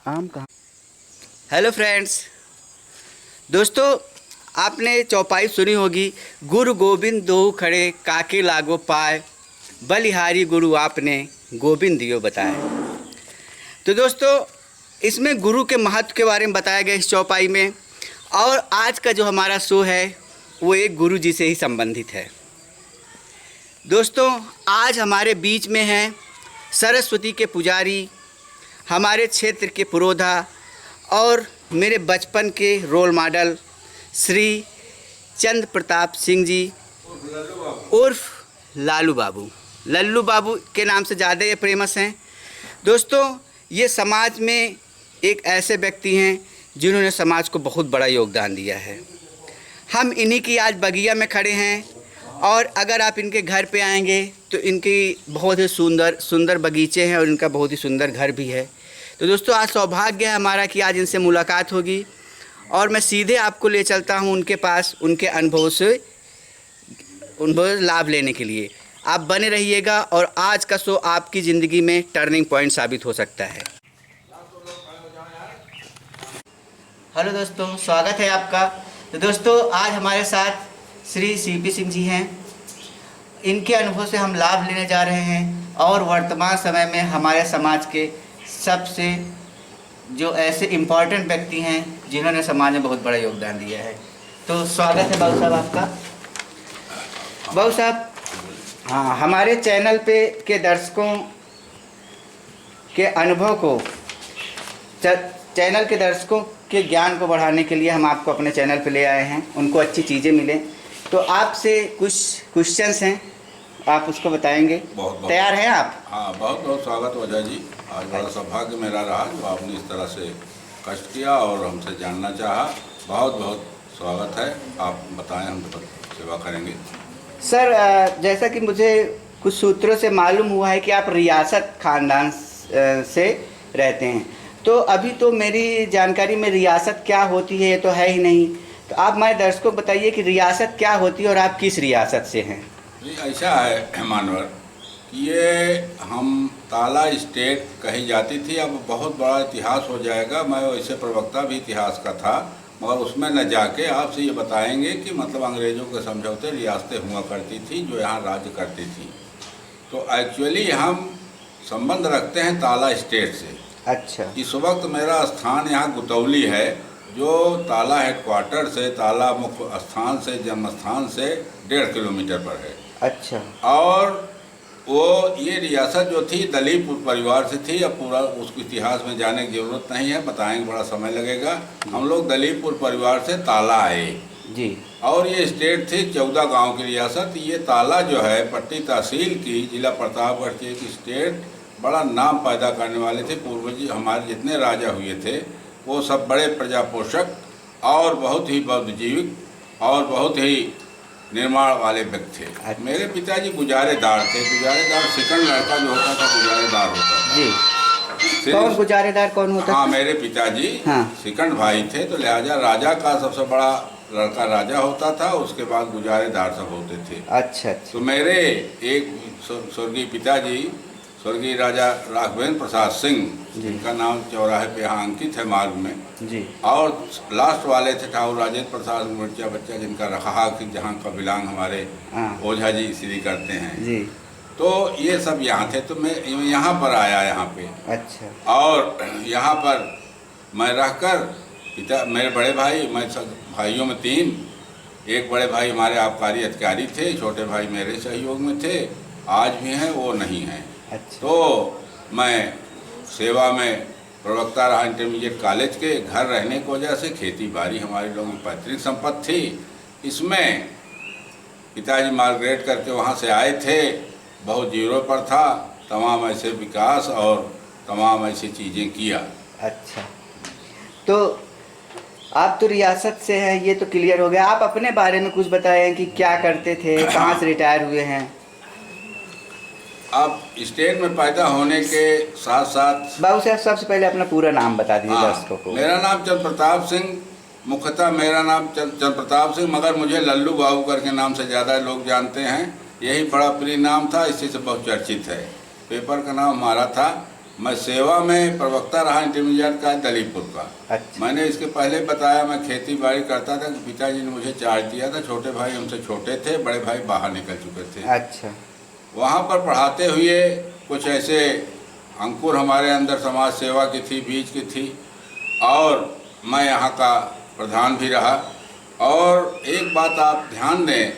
आम कहाँ। Hello friends, दोस्तों आपने चौपाई सुनी होगी। गुरु गोविंद दोहु खड़े काके लागो पाए, बलिहारी गुरु आपने गोविंद दियो बताए। तो दोस्तों इसमें गुरु के महत्व के बारे में बताया गया इस चौपाई में। और आज का जो हमारा शो है वो एक गुरु जी से ही संबंधित है। दोस्तों आज हमारे बीच में हैं सरस्वती के पुजारी, हमारे क्षेत्र के पुरोधा और मेरे बचपन के रोल मॉडल श्री चंद्र प्रताप सिंह जी उर्फ लालू बाबू। लल्लू बाबू के नाम से ज़्यादा ये फेमस हैं। दोस्तों ये समाज में एक ऐसे व्यक्ति हैं जिन्होंने समाज को बहुत बड़ा योगदान दिया है। हम इन्हीं की आज बगिया में खड़े हैं और अगर आप इनके घर पे आएंगे तो इनकी बहुत ही सुंदर सुंदर बगीचे हैं और इनका बहुत ही सुंदर घर भी है। तो दोस्तों आज सौभाग्य है हमारा कि आज इनसे मुलाकात होगी और मैं सीधे आपको ले चलता हूं उनके पास, उनके अनुभव लाभ लेने के लिए। आप बने रहिएगा और आज का शो आपकी ज़िंदगी में टर्निंग पॉइंट साबित हो सकता है। हेलो दोस्तों, स्वागत है आपका। तो दोस्तों आज हमारे साथ श्री सीपी सिंह जी हैं। इनके अनुभव से हम लाभ लेने जा रहे हैं और वर्तमान समय में हमारे समाज के सबसे जो ऐसे इम्पॉर्टेंट व्यक्ति हैं जिन्होंने समाज में बहुत बड़ा योगदान दिया है। तो स्वागत है बाबू साहब आपका। बाबू साहब, हाँ, हमारे चैनल पे के दर्शकों के अनुभव को, चैनल के दर्शकों के ज्ञान को बढ़ाने के लिए हम आपको अपने चैनल पे ले आए हैं, उनको अच्छी चीज़ें मिलें। तो आपसे कुछ क्वेश्चंस हैं, आप उसको बताएंगे। बहुत तैयार हैं आप? हाँ, बहुत बहुत स्वागत वजह जी। आज बड़ा सौभाग्य मेरा रहा जो आपने इस तरह से कष्ट किया और हमसे जानना चाहा। बहुत बहुत स्वागत है, आप बताएं, हम तो सेवा करेंगे। सर जैसा कि मुझे कुछ सूत्रों से मालूम हुआ है कि आप रियासत ख़ानदान से रहते हैं। तो अभी तो मेरी जानकारी में रियासत क्या होती है ये तो है ही नहीं। तो आप हमारे दर्शकों को बताइए कि रियासत क्या होती है और आप किस रियासत से हैं। जी ऐसा है मानवर कि ये हम ताला स्टेट कही जाती थी। अब बहुत बड़ा इतिहास हो जाएगा, मैं वैसे प्रवक्ता भी इतिहास का था, मगर उसमें न जाके आपसे ये बताएंगे कि मतलब अंग्रेज़ों के समझौते रियासतें हुआ करती थी जो यहाँ राज्य करती थी। तो एक्चुअली हम संबंध रखते हैं ताला स्टेट से। अच्छा। इस वक्त मेरा स्थान यहाँ गुतौली है, जो ताला हेडक्वार्टर से, ताला मुख्य स्थान से, जन्म स्थान से 1.5 किलोमीटर पर है। अच्छा। और वो ये रियासत जो थी दलीपुर परिवार से थी। अब पूरा उसके इतिहास में जाने की ज़रूरत नहीं है, बताएंगे बड़ा समय लगेगा। हम लोग दलीपुर परिवार से ताला आए जी। और ये स्टेट थी 14 गांव की रियासत। ये ताला जो है पट्टी तहसील की, जिला प्रतापगढ़ की एक स्टेट, बड़ा नाम पैदा करने वाले थे। पूर्वज हमारे जितने राजा हुए थे वो सब बड़े प्रजापोषक और बहुत ही बौद्धजीविक और बहुत ही निर्माण वाले व्यक्ति थे। मेरे पिताजी गुजारेदार थे। गुजारेदार सेकंड लड़का जो होता था गुजारेदार होता था जी। कौन गुजारेदार कौन होता था? हाँ, मेरे पिताजी सेकंड भाई थे, तो लिहाजा राजा का सबसे बड़ा लड़का राजा होता था, उसके बाद गुजारेदार सब होते थे। अच्छा। तो मेरे एक स्वर्गीय पिताजी स्वर्गीय राजा राघवेंद्र प्रसाद सिंह, जिनका नाम चौराहे पे यहाँ अंकित है मार्ग में जी। और लास्ट वाले थे ठाकुर राजेंद्र प्रसाद मुर्चा बच्चा, जिनका रहा कि जहाँ का बिलांग हमारे ओझा जी श्री करते हैं जी। तो ये सब यहाँ थे। तो मैं यहाँ पर आया यहाँ पे। अच्छा। और यहाँ पर मैं रहकर पिता, मेरे बड़े भाई, मैं सब भाइयों में 3, एक बड़े भाई हमारे आबकारी अधिकारी थे, छोटे भाई मेरे सहयोग में थे, आज भी हैं, वो नहीं हैं। अच्छा। तो मैं सेवा में प्रवक्ता रहा इंटरमीडिएट कॉलेज के। घर रहने की वजह से खेती बाड़ी हमारे लोगों की पैतृक संपत्ति थी। इसमें पिताजी मार्ग्रेट करके वहाँ से आए थे, बहुत जीरो पर था, तमाम ऐसे विकास और तमाम ऐसी चीज़ें किया। अच्छा। तो आप तो रियासत से हैं, ये तो क्लियर हो गया। आप अपने बारे में कुछ बताएं कि क्या करते थे, कहाँ से रिटायर हुए हैं? आप स्टेट में पैदा होने के साथ साथ बाबू साहब सबसे पहले अपना पूरा नाम बता दीजिए दर्शकों को। मेरा नाम चंद्र प्रताप सिंह, मुख्यतः मेरा नाम चंद्र प्रताप सिंह, मगर मुझे लल्लू बाबू करके नाम से ज़्यादा लोग जानते हैं। यही बड़ा प्रिय नाम था, इसी से बहुत चर्चित है। पेपर का नाम हमारा था मैं सेवा में प्रवक्ता रहा इंटरमीडिएट का दलीपुर का। अच्छा। मैंने इसके पहले बताया मैं खेती बाड़ी करता था कि पिताजी ने मुझे चार्ज दिया था। छोटे भाई हमसे छोटे थे, बड़े भाई बाहर निकल चुके थे। अच्छा। वहाँ पर पढ़ाते हुए कुछ ऐसे अंकुर हमारे अंदर समाज सेवा की थी, बीज की थी, और मैं यहाँ का प्रधान भी रहा। और एक बात आप ध्यान दें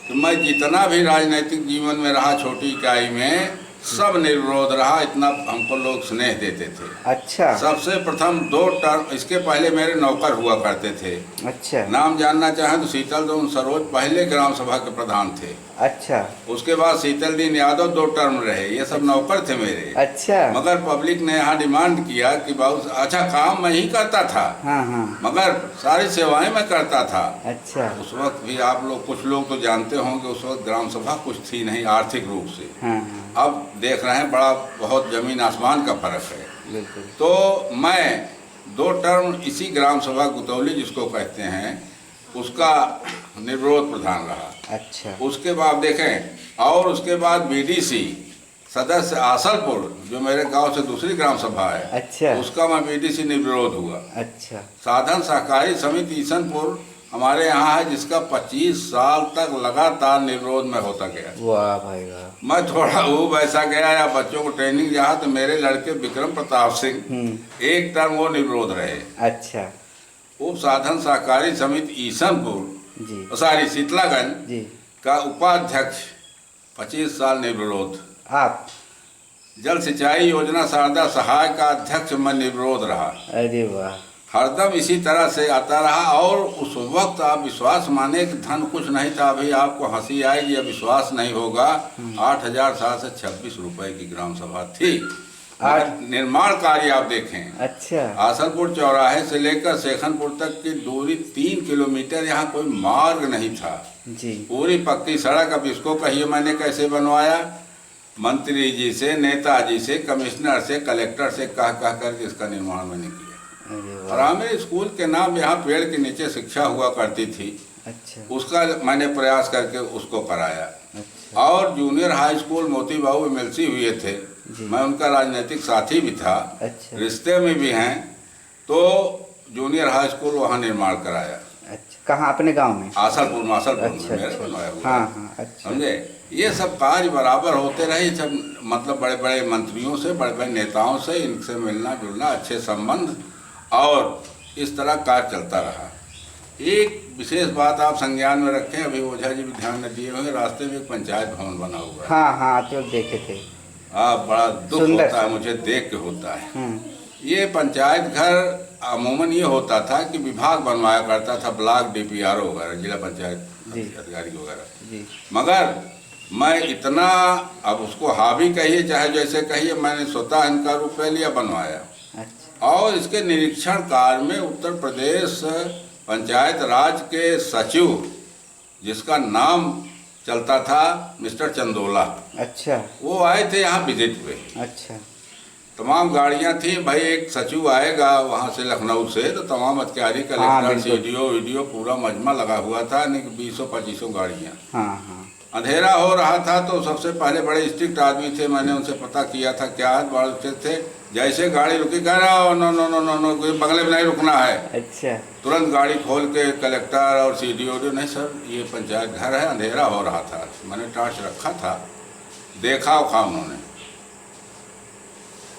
कि मैं जितना भी राजनीतिक जीवन में रहा छोटी इकाई में, सब निर्विरोध रहा। इतना हमको लोग स्नेह देते थे। अच्छा। सबसे प्रथम 2 टर्म, इसके पहले मेरे नौकर हुआ करते थे। अच्छा। नाम जानना चाहें तो शीतल दीन सरोज पहले ग्राम सभा के प्रधान थे। अच्छा। उसके बाद शीतल दीन यादव 2 टर्म रहे। ये सब नौकर थे मेरे। अच्छा। मगर पब्लिक ने यहाँ डिमांड किया कि बाबू, अच्छा काम मैं ही करता था, हाँ हाँ। मगर सारी सेवाएं मैं करता था। अच्छा। उस वक्त भी आप लोग कुछ लोग तो जानते होंगे, उस वक्त ग्राम सभा कुछ थी नहीं आर्थिक रूप से। हाँ हाँ। अब देख रहे हैं बड़ा बहुत जमीन आसमान का फर्क है। बिल्कुल। तो मैं 2 टर्म इसी ग्राम सभा गुतौली जिसको कहते हैं उसका निर्विरोध प्रधान रहा। अच्छा। उसके बाद देखें, और उसके बाद बीडीसी सदस्य आसलपुर, जो मेरे गांव से दूसरी ग्राम सभा है, अच्छा। उसका मैं बीडीसी निर्विरोध हुआ। अच्छा। साधन सहकारी समिति ईसनपुर हमारे यहाँ है, जिसका 25 साल तक लगातार निर्विरोध में होता गया। वाह भाई वाह। मैं थोड़ा वो वैसा गया या बच्चों को ट्रेनिंग जहाँ, तो मेरे लड़के विक्रम प्रताप सिंह एक टर्म वो निर्विरोध रहे। अच्छा। उप साधन सहकारी समिति ईसनपुर जी। सारी शीतलागंज जी। का उपाध्यक्ष 25 साल निर्विरोध। आप? जल सिंचाई योजना शारदा सहाय का अध्यक्ष मैं निर्विरोध रहा। अरे वाह। हरदम इसी तरह से आता रहा। और उस वक्त आप विश्वास माने कि धन कुछ नहीं था। अभी आपको हंसी आएगी या विश्वास नहीं होगा। 8,726 रुपए की ग्राम सभा थी। निर्माण कार्य आप देखें। अच्छा। आसलपुर चौराहे से लेकर शेखनपुर तक की दूरी 3 किलोमीटर, यहाँ कोई मार्ग नहीं था जी। पूरी पक्की सड़क। अब इसको कहिए मैंने कैसे बनवाया, मंत्री जी से, नेताजी से, कमिश्नर से, कलेक्टर से कह करके इसका निर्माण मैंने किया। प्राइमरी स्कूल के नाम यहाँ पेड़ के नीचे शिक्षा हुआ करती थी। अच्छा। उसका मैंने प्रयास करके उसको कराया। अच्छा। और जूनियर हाई स्कूल मोती बाबू एमएलसी हुए थे, मैं उनका राजनीतिक साथी भी था। अच्छा। रिश्ते में भी हैं। तो जूनियर हाई स्कूल वहाँ निर्माण कराया। अच्छा। कहाँ? अपने गांव में? आसलपुर में। आसलपुर में अच्छा, मेरे बनवाया हुआ। हाँ हाँ। अच्छा। समझे? ये सब कार्य बराबर होते रहे। सब मतलब बड़े बड़े मंत्रियों से, बड़े बड़े नेताओं से इनसे मिलना जुलना, अच्छे संबंध, और इस तरह कार्य चलता रहा। एक विशेष बात आप संज्ञान में रखें, अभी ओझा जी भी ध्यान न दिए होंगे, रास्ते में एक पंचायत भवन बना हुआ है। हाँ हाँ, तो देखे थे। बड़ा दुख होता है मुझे देख के होता है। ये पंचायत घर अमूमन ये होता था कि विभाग बनवाया करता था, ब्लॉक डीपीआरओ वगैरह, जिला पंचायत अधिकारी वगैरह। मगर मैं इतना, अब उसको हावी कहिए चाहे जैसे कहिए, मैंने स्वतः इनका रुपये लिया, बनवाया। अच्छा। और इसके निरीक्षण कार्य में उत्तर प्रदेश पंचायत राज के सचिव, जिसका नाम चलता था मिस्टर चंदोला, अच्छा, वो आए थे यहाँ विजिट पे। अच्छा। तमाम गाड़ियाँ थी भाई, एक सचिव आएगा वहाँ से लखनऊ से, तो तमाम अधिकारी, कलेक्टर, सीडीओ वीडियो पूरा मजमा लगा हुआ था, यानी कि 20-25 गाड़ियाँ। हाँ हाँ। अंधेरा हो रहा था, तो सबसे पहले बड़े स्ट्रिक्ट आदमी थे, मैंने उनसे पता किया था क्या है, बड़े थे। जैसे गाड़ी रुकी, कह रहा no no no no no, बगले में नहीं रुकना है। अच्छा। तुरंत गाड़ी खोल के कलेक्टर और सीडीओ, नहीं सर ये पंचायत घर है, अंधेरा हो रहा था, मैंने टॉर्च रखा था, देखा उखा उन्होंने।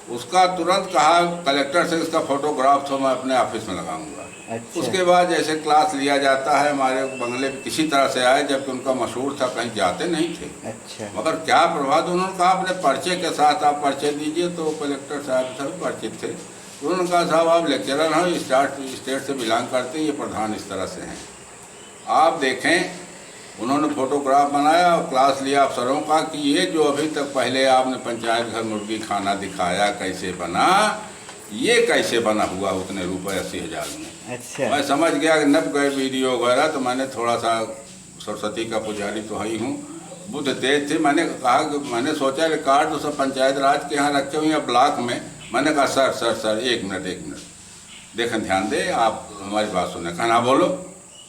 उसका तुरंत कहा कलेक्टर से, इसका फोटोग्राफ तो मैं अपने ऑफिस में लगाऊंगा। अच्छा। उसके बाद जैसे क्लास लिया जाता है, हमारे बंगले पे किसी तरह से आए, जबकि उनका मशहूर था, कहीं जाते नहीं थे। अच्छा। मगर क्या प्रभाव, उन्होंने कहा अपने पर्चे के साथ आप पर्चे दीजिए, तो कलेक्टर साहब सब परिचित थे। उन्होंने कहा साहब आप लेक्चरर हैं, स्टेट से बिलोंग करते हैं, ये प्रधान इस तरह से हैं, आप देखें। उन्होंने फोटोग्राफ बनाया और क्लास लिया अफसरों का कि ये जो अभी तक पहले आपने पंचायत घर मुर्गी खाना दिखाया कैसे बना, ये कैसे बना हुआ उतने रुपए 80,000 में। अच्छा। मैं समझ गया कि नप गए वीडियो वगैरह, तो मैंने थोड़ा सा, सरस्वती का पुजारी तो ही हूँ, बुद्ध तेज थे, मैंने कहा कि मैंने सोचा रिकॉर्ड तो सब पंचायत राज के यहाँ रखे हुए हैं ब्लॉक में। मैंने कहा सर सर सर एक मिनट देखें, ध्यान दे, आप हमारी बात सुने। कहा ना बोलो।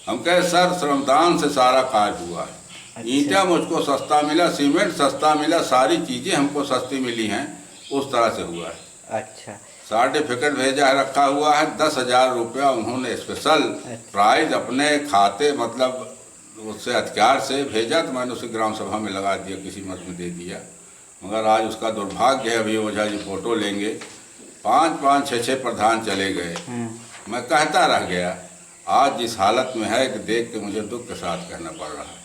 हम कहे सर श्रमदान से सारा कार्य हुआ है। अच्छा। ईंटा मुझको सस्ता मिला, सीमेंट सस्ता मिला, सारी चीज़ें हमको सस्ती मिली हैं, उस तरह से हुआ है। अच्छा। सर्टिफिकेट भेजा रखा हुआ है, 10,000 रुपया उन्होंने स्पेशल प्राइज अपने खाते मतलब उससे हथियार से भेजा, तो मैंने उसे ग्राम सभा में लगा दिया, किसी मत में दे दिया। मगर आज उसका दुर्भाग्य है, अभी ओझा जी फोटो लेंगे, 5-5, 6-6 प्रधान चले गए। मैं कहता रह गया, आज जिस हालत में है कि देख के मुझे दुख के साथ कहना पड़ रहा है।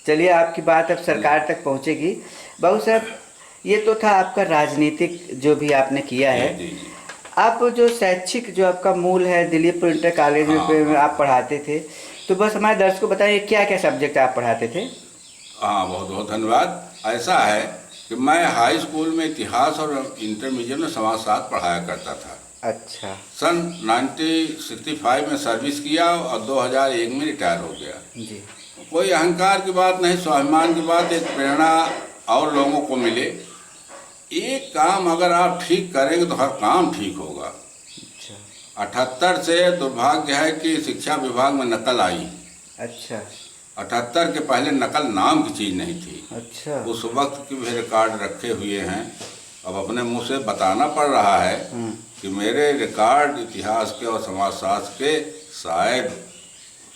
चलिए, आपकी बात अब सरकार तक पहुंचेगी। बाबू साहब, ये तो था आपका राजनीतिक जो भी आपने किया है। जी जी। आप जो शैक्षिक जो आपका मूल है, दिलीप इंटर कॉलेज में आप पढ़ाते थे, तो बस हमारे दर्शकों को बताइए क्या क्या सब्जेक्ट आप पढ़ाते थे। हाँ, बहुत बहुत धन्यवाद। ऐसा है कि मैं हाई स्कूल में इतिहास और इंटरमीडिएट में समाजशास्त्र पढ़ाया करता था। अच्छा। सन 1965 में सर्विस किया और 2001 में रिटायर हो गया। जी। कोई अहंकार की बात नहीं, स्वाभिमान की बात, एक प्रेरणा और लोगों को मिले। एक काम अगर आप ठीक करेंगे तो हर काम ठीक होगा। अच्छा। 78 से दुर्भाग्य है कि शिक्षा विभाग में नकल आई। अच्छा। 78 के पहले नकल नाम की चीज़ नहीं थी। अच्छा। उस वक्त के भी रिकॉर्ड रखे हुए हैं। अब अपने मुंह से बताना पड़ रहा है कि मेरे रिकॉर्ड इतिहास के और समाजशास्त्र के शायद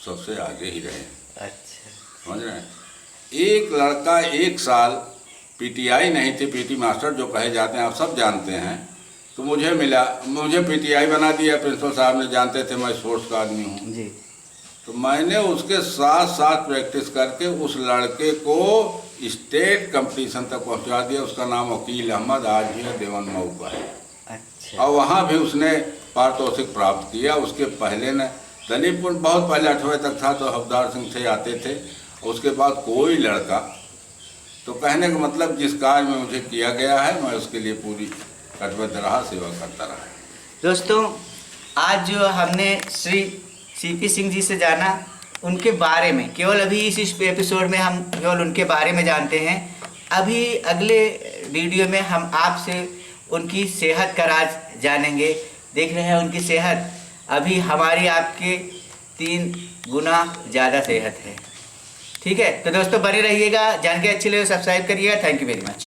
सबसे आगे ही रहे। अच्छा। समझ रहे हैं? एक लड़का 1 साल पीटीआई नहीं थे, पीटी मास्टर जो कहे जाते हैं, आप सब जानते हैं, तो मुझे मिला, मुझे पीटीआई बना दिया। प्रिंसिपल साहब ने, जानते थे मैं स्पोर्ट्स का आदमी हूँ जी। तो मैंने उसके साथ साथ प्रैक्टिस करके उस लड़के को स्टेट कंपटीशन तक पहुंचा दिया। उसका नाम वकील अहमद, आज भी देवन मऊ का है। अच्छा। और वहाँ भी उसने पारितोषिक प्राप्त किया। उसके पहले ने दलीपुर बहुत पहले 8वीं तक था, तो हवदार सिंह थे, आते थे। उसके बाद कोई लड़का, तो कहने का मतलब जिस कार्य में मुझे किया गया है मैं उसके लिए पूरी कटिबद्ध रहा, सेवा करता रहा। दोस्तों, आज जो हमने श्री सीपी सिंह जी से जाना, उनके बारे में केवल अभी इस एपिसोड में हम केवल उनके बारे में जानते हैं। अभी अगले वीडियो में हम आपसे उनकी सेहत का राज जानेंगे। देख रहे हैं उनकी सेहत अभी हमारी आपके 3 गुना ज़्यादा सेहत है। ठीक है, तो दोस्तों बने रहिएगा। जानकारी अच्छी लगे सब्सक्राइब करिएगा। Thank you very much.